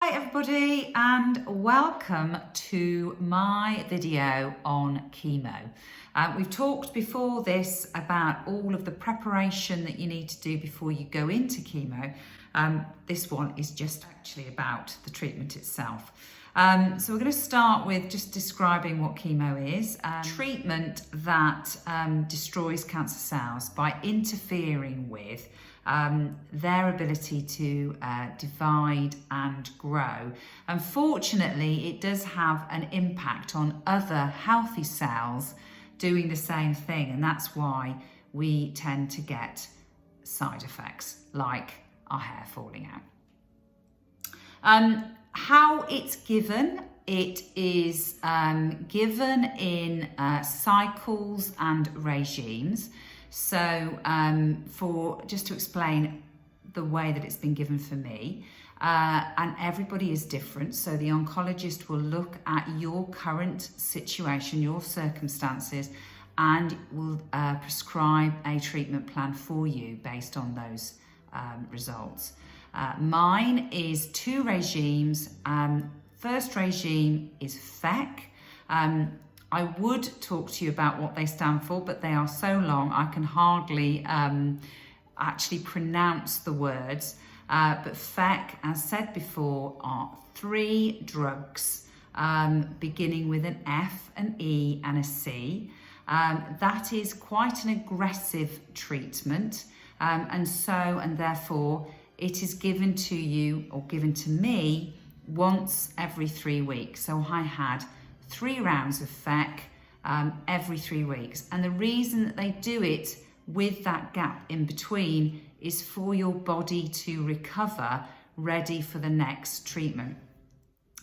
Hi everybody and welcome to my video on chemo. We've talked before this about all of the preparation that you need to do before you go into chemo. This one is just actually about the treatment itself. So we're going to start with just describing what chemo is. Treatment that destroys cancer cells by interfering with their ability to divide and grow. Unfortunately, it does have an impact on other healthy cells doing the same thing, and that's why we tend to get side effects like our hair falling out. How it's given, it is given in cycles and regimes. So just to explain the way that it's been given for me, and everybody is different. So the oncologist will look at your current situation, your circumstances, and will prescribe a treatment plan for you based on those results. Mine is 2 regimes. First regime is FEC. I would talk to you about what they stand for, but they are so long I can hardly actually pronounce the words. But FEC, as said before, are 3 drugs beginning with an F, an E and a C. That is quite an aggressive treatment, and therefore it is given to you, or given to me, once every 3 weeks. So I had 3 rounds of FEC every 3 weeks. And the reason that they do it with that gap in between is for your body to recover, ready for the next treatment.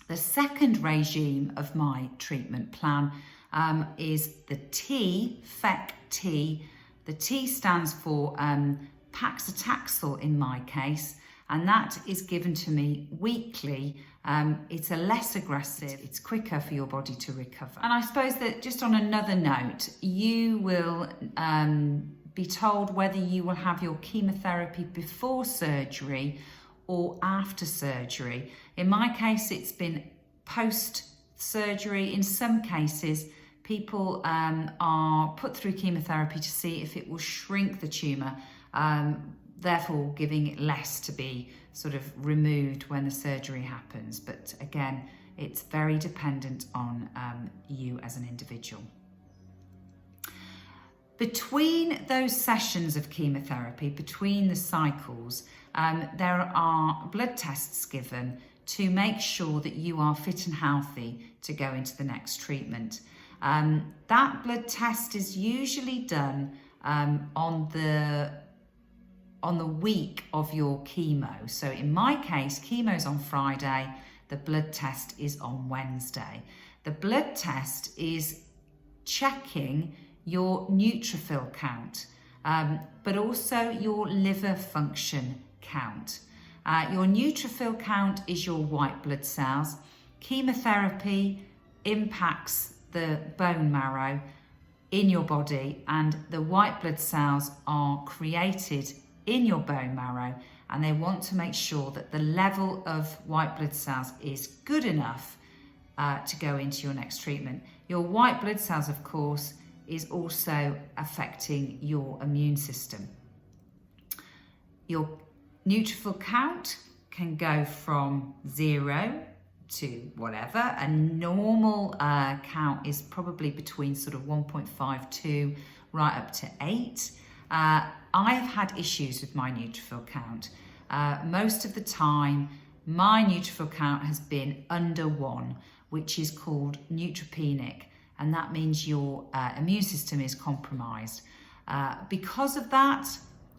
The second regime of my treatment plan is the T, FEC T. The T stands for paclitaxel in my case, and that is given to me weekly. It's a less aggressive, it's quicker for your body to recover. And I suppose that just on another note, you will be told whether you will have your chemotherapy before surgery or after surgery. In my case, it's been post-surgery. In some cases, people are put through chemotherapy to see if it will shrink the tumour, therefore giving it less to be sort of removed when the surgery happens. But again, it's very dependent on you as an individual. Between those sessions of chemotherapy, between the cycles, there are blood tests given to make sure that you are fit and healthy to go into the next treatment. That blood test is usually done on the week of your chemo. So in my case, chemo's on Friday, the blood test is on Wednesday. The blood test is checking your neutrophil count, but also your liver function count. Your neutrophil count is your white blood cells. Chemotherapy impacts the bone marrow in your body, and the white blood cells are created in your bone marrow, and they want to make sure that the level of white blood cells is good enough to go into your next treatment. Your white blood cells, of course, is also affecting your immune system. Your neutrophil count can go from 0 to whatever. A normal count is probably between sort of 1.52 right up to 8. I've had issues with my neutrophil count. Most of the time, my neutrophil count has been under 1, which is called neutropenic, and that means your immune system is compromised. Because of that,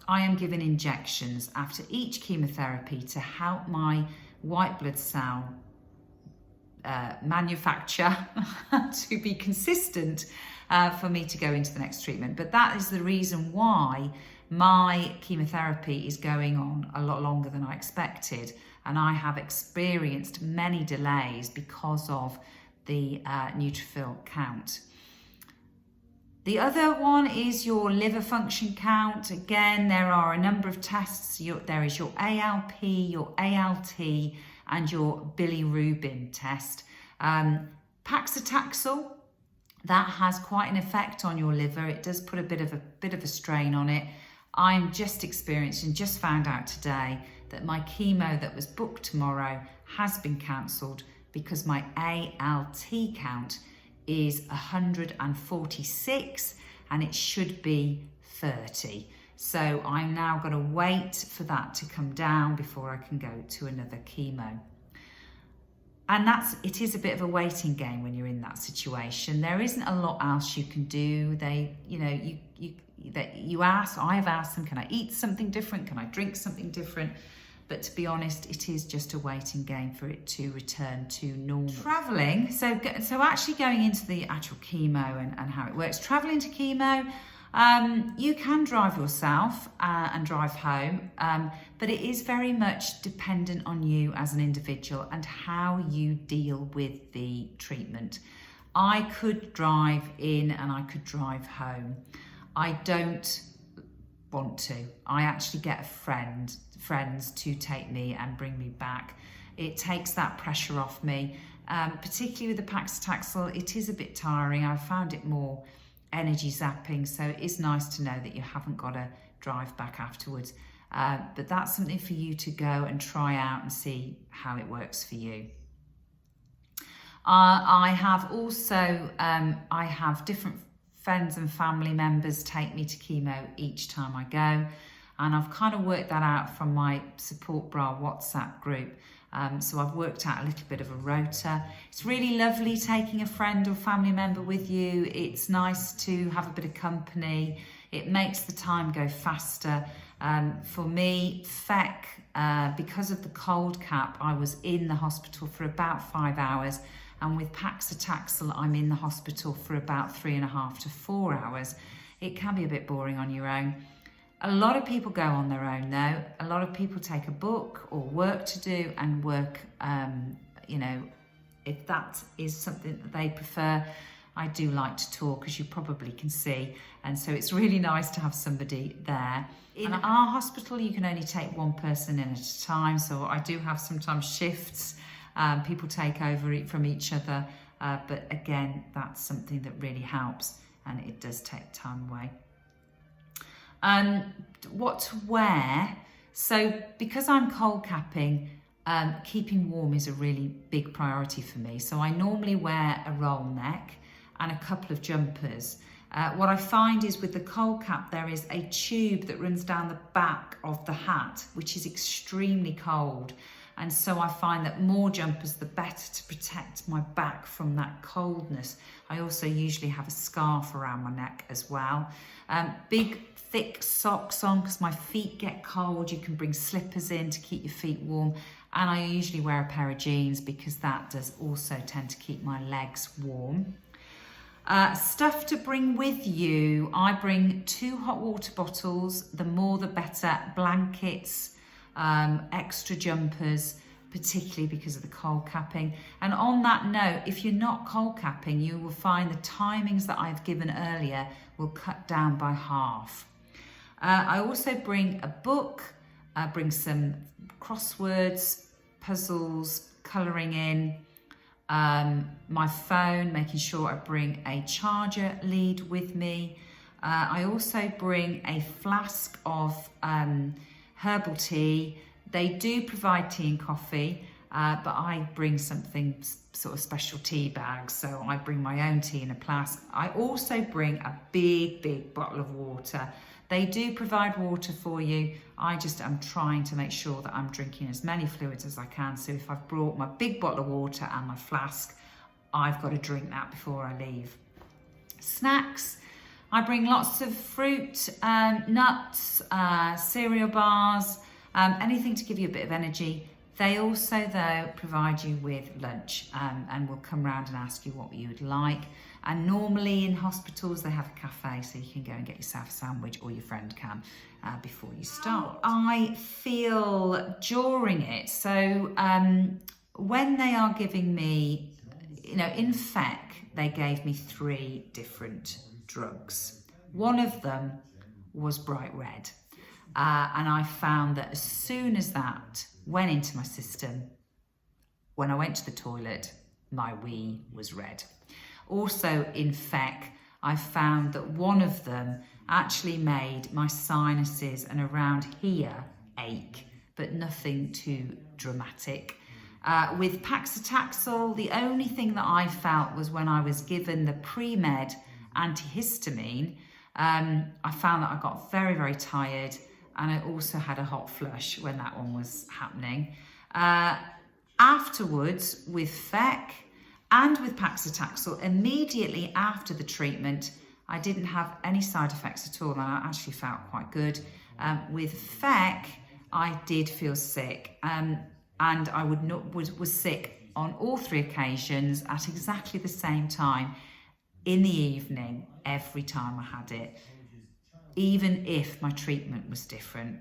I am given injections after each chemotherapy to help my white blood cell manufacture to be consistent for me to go into the next treatment. But that is the reason why my chemotherapy is going on a lot longer than I expected, and I have experienced many delays because of the neutrophil count. The other one is your liver function count. Again, there are a number of tests. There is your ALP, your ALT, and your bilirubin test. Paclitaxel, that has quite an effect on your liver. It does put a bit of a strain on it. I'm just experienced and just found out today that my chemo that was booked tomorrow has been cancelled because my ALT count is 146 and it should be 30. So I'm now going to wait for that to come down before I can go to another chemo. And it is a bit of a waiting game when you're in that situation. There isn't a lot else you can do. I've asked them, can I eat something different? Can I drink something different? But to be honest, it is just a waiting game for it to return to normal. Traveling, so actually going into the actual chemo and how it works. Traveling to chemo, you can drive yourself and drive home, but it is very much dependent on you as an individual and how you deal with the treatment. I could drive in and I could drive home. I don't want to. I actually get friends to take me and bring me back. It takes that pressure off me, particularly with the paclitaxel. It is a bit tiring. I found it more energy zapping, so it is nice to know that you haven't got to drive back afterwards. But that's something for you to go and try out and see how it works for you. I have different friends and family members take me to chemo each time I go, and I've kind of worked that out from my Support Bra WhatsApp group. So I've worked out a little bit of a rota. It's really lovely taking a friend or family member with you. It's nice to have a bit of company. It makes the time go faster. For me, because of the cold cap, I was in the hospital for about 5 hours. And with paclitaxel, I'm in the hospital for about 3.5 to 4 hours. It can be a bit boring on your own. A lot of people go on their own though. A lot of people take a book or work to do and work, if that is something that they prefer. I do like to talk, as you probably can see. And so it's really nice to have somebody there. In our hospital, you can only take one person in at a time. So I do have sometimes shifts. People take over from each other. But again, that's something that really helps, and it does take time away. What to wear. So because I'm cold capping, keeping warm is a really big priority for me. So I normally wear a roll neck and a couple of jumpers. What I find is with the cold cap, there is a tube that runs down the back of the hat, which is extremely cold. And so I find that more jumpers, the better to protect my back from that coldness. I also usually have a scarf around my neck as well. Big, thick socks on because my feet get cold. You can bring slippers in to keep your feet warm. And I usually wear a pair of jeans because that does also tend to keep my legs warm. Stuff to bring with you. I bring 2 hot water bottles, the more the better, blankets, extra jumpers, particularly because of the cold capping. And on that note, if you're not cold capping, you will find the timings that I've given earlier will cut down by half. I also bring a book, bring some crosswords, puzzles, colouring in, my phone, making sure I bring a charger lead with me. I also bring a flask of herbal tea. They do provide tea and coffee, but I bring something sort of special tea bags. So I bring my own tea in a flask. I also bring a big bottle of water. They do provide water for you. I just am trying to make sure that I'm drinking as many fluids as I can. So if I've brought my big bottle of water and my flask, I've got to drink that before I leave. Snacks. I bring lots of fruit, nuts, cereal bars, anything to give you a bit of energy. They also, though, provide you with lunch and will come round and ask you what you would like. And normally in hospitals, they have a cafe, so you can go and get yourself a sandwich, or your friend can, before you start. I feel during it, so when they are giving me, in FEC, they gave me 3 different drugs. One of them was bright red. And I found that as soon as that went into my system, when I went to the toilet, my wee was red. Also in FEC, I found that one of them actually made my sinuses and around here ache, but nothing too dramatic. With paclitaxel, the only thing that I felt was when I was given the pre-med antihistamine, I found that I got very, very tired, and I also had a hot flush when that one was happening. Afterwards, with FEC and with paclitaxel, immediately after the treatment, I didn't have any side effects at all, and I actually felt quite good. With FEC, I did feel sick, and I was sick on all 3 occasions at exactly the same time in the evening every time I had it. Even if my treatment was different,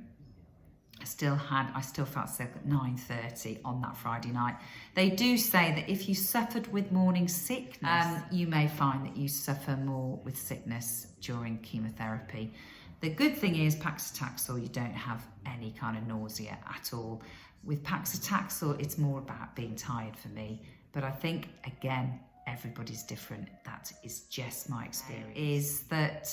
I still felt sick at 9:30 on that Friday night. They do say that if you suffered with morning sickness, you may find that you suffer more with sickness during chemotherapy. The good thing is paclitaxel, you don't have any kind of nausea at all. With paclitaxel, it's more about being tired for me. But I think, again, everybody's different. That is just my experience. Is that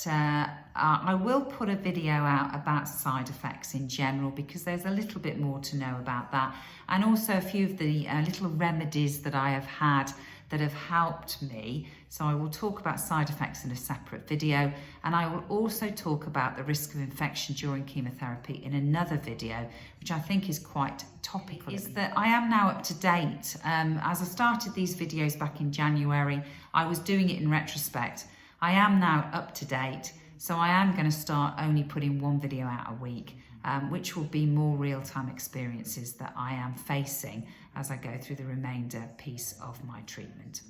I will put a video out about side effects in general, because there's a little bit more to know about that, and also a few of the little remedies that I have had that have helped me. So I will talk about side effects in a separate video, and I will also talk about the risk of infection during chemotherapy in another video, which I think is quite topical. Is that I am now up to date. As I started these videos back in January, I was doing it in retrospect. I am now up to date, so I am going to start only putting 1 video out a week, which will be more real-time experiences that I am facing as I go through the remainder piece of my treatment.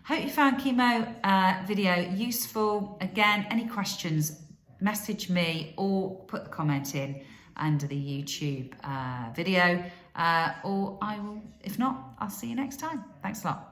Hope you found chemo video useful. Again, any questions, message me or put the comment in under the YouTube video, or if not, I'll see you next time. Thanks a lot.